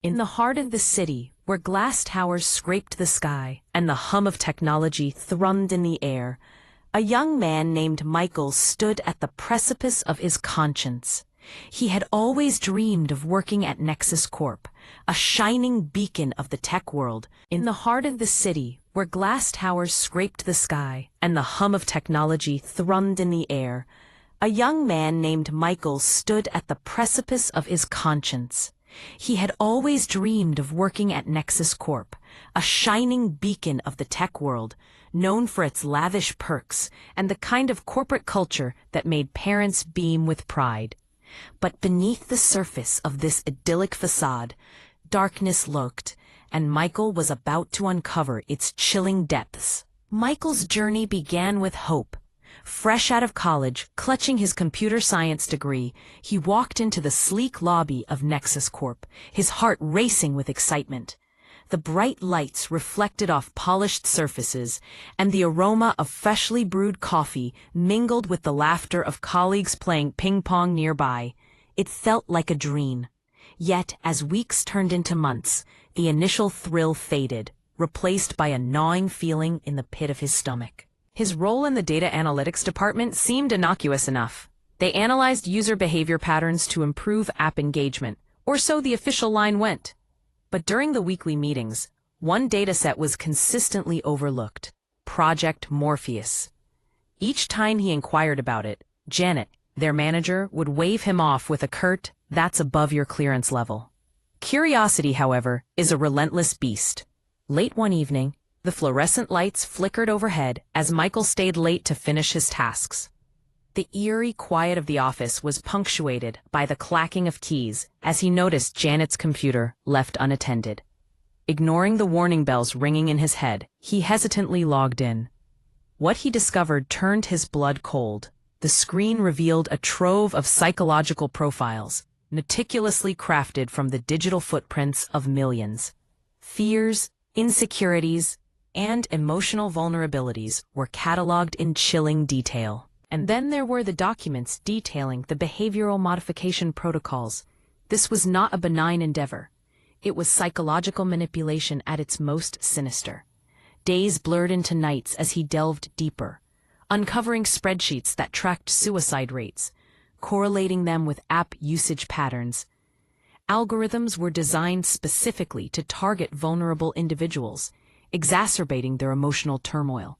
In the heart of the city, where glass towers scraped the sky and the hum of technology thrummed in the air, a young man named Michael stood at the precipice of his conscience. He had always dreamed of working at Nexus Corp, a shining beacon of the tech world. In the heart of the city, where glass towers scraped the sky and the hum of technology thrummed in the air, a young man named Michael stood at the precipice of his conscience. He had always dreamed of working at Nexus Corp, a shining beacon of the tech world, known for its lavish perks and the kind of corporate culture that made parents beam with pride. But beneath the surface of this idyllic facade, darkness lurked, and Michael was about to uncover its chilling depths. Michael's journey began with hope. Fresh out of college, clutching his computer science degree, he walked into the sleek lobby of Nexus Corp, his heart racing with excitement. The bright lights reflected off polished surfaces, and the aroma of freshly brewed coffee mingled with the laughter of colleagues playing ping-pong nearby. It felt like a dream. Yet, as weeks turned into months, the initial thrill faded, replaced by a gnawing feeling in the pit of his stomach. His role in the data analytics department seemed innocuous enough. They analyzed user behavior patterns to improve app engagement, or so the official line went. But during the weekly meetings, one dataset was consistently overlooked: Project Morpheus. Each time he inquired about it, Janet, their manager, would wave him off with a curt, "That's above your clearance level." Curiosity, however, is a relentless beast. Late one evening, the fluorescent lights flickered overhead as Michael stayed late to finish his tasks. The eerie quiet of the office was punctuated by the clacking of keys as he noticed Janet's computer left unattended. Ignoring the warning bells ringing in his head, he hesitantly logged in. What he discovered turned his blood cold. The screen revealed a trove of psychological profiles, meticulously crafted from the digital footprints of millions. Fears, insecurities, and emotional vulnerabilities were cataloged in chilling detail. And then there were the documents detailing the behavioral modification protocols. This was not a benign endeavor. It was psychological manipulation at its most sinister. Days blurred into nights as he delved deeper, uncovering spreadsheets that tracked suicide rates, correlating them with app usage patterns. Algorithms were designed specifically to target vulnerable individuals, exacerbating their emotional turmoil.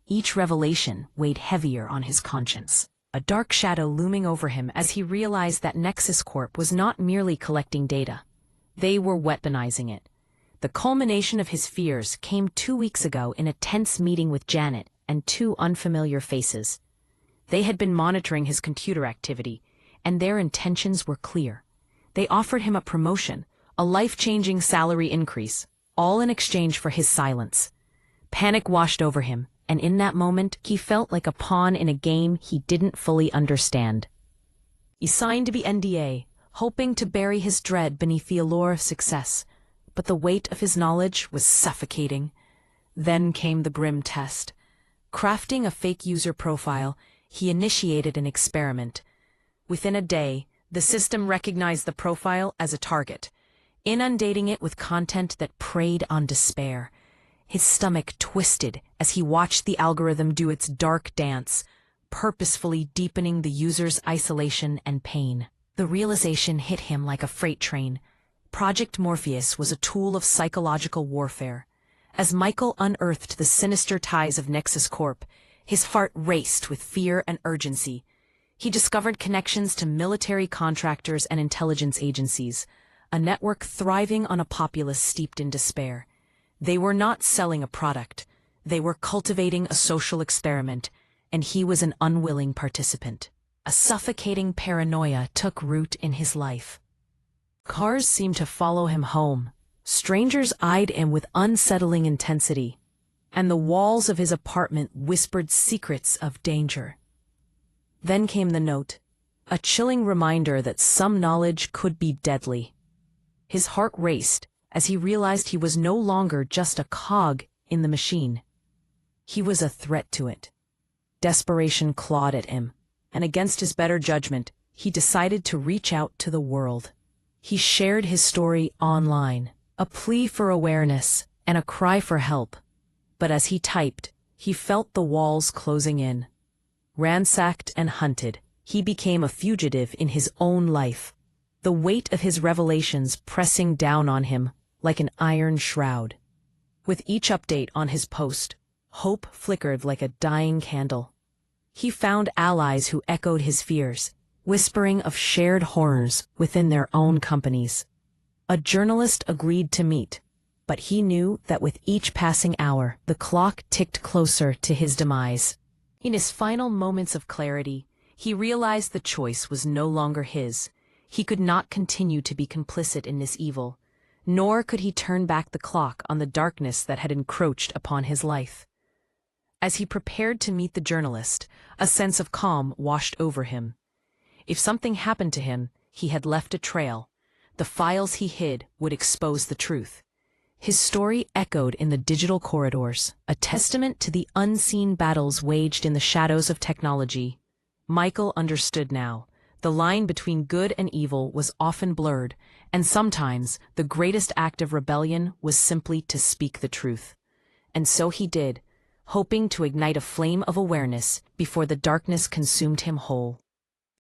Each revelation weighed heavier on his conscience, a dark shadow looming over him as he realized that Nexus Corp was not merely collecting data. They were weaponizing it. The culmination of his fears came 2 weeks ago in a tense meeting with Janet and two unfamiliar faces. They had been monitoring his computer activity, and their intentions were clear. They offered him a promotion, a life-changing salary increase, all in exchange for his silence. Panic washed over him, and in that moment he felt like a pawn in a game he didn't fully understand. He signed the NDA, hoping to bury his dread beneath the allure of success, but the weight of his knowledge was suffocating. Then came the grim test. Crafting a fake user profile, he initiated an experiment. Within a day, the system recognized the profile as a target, inundating it with content that preyed on despair. His stomach twisted as he watched the algorithm do its dark dance, purposefully deepening the user's isolation and pain. The realization hit him like a freight train. Project Morpheus was a tool of psychological warfare. As Michael unearthed the sinister ties of Nexus Corp, his heart raced with fear and urgency. He discovered connections to military contractors and intelligence agencies, a network thriving on a populace steeped in despair. They were not selling a product. They were cultivating a social experiment, and he was an unwilling participant. A suffocating paranoia took root in his life. Cars seemed to follow him home. Strangers eyed him with unsettling intensity, and the walls of his apartment whispered secrets of danger. Then came the note, a chilling reminder that some knowledge could be deadly. His heart raced as he realized he was no longer just a cog in the machine. He was a threat to it. Desperation clawed at him, and against his better judgment, he decided to reach out to the world. He shared his story online, a plea for awareness and a cry for help. But as he typed, he felt the walls closing in. Ransacked and hunted, he became a fugitive in his own life, the weight of his revelations pressing down on him like an iron shroud. With each update on his post, hope flickered like a dying candle. He found allies who echoed his fears, whispering of shared horrors within their own companies. A journalist agreed to meet, but he knew that with each passing hour, the clock ticked closer to his demise. In his final moments of clarity, he realized the choice was no longer his. He could not continue to be complicit in this evil, nor could he turn back the clock on the darkness that had encroached upon his life. As he prepared to meet the journalist, a sense of calm washed over him. If something happened to him, he had left a trail. The files he hid would expose the truth. His story echoed in the digital corridors, a testament to the unseen battles waged in the shadows of technology. Michael understood now. The line between good and evil was often blurred, and sometimes the greatest act of rebellion was simply to speak the truth. And so he did, hoping to ignite a flame of awareness before the darkness consumed him whole.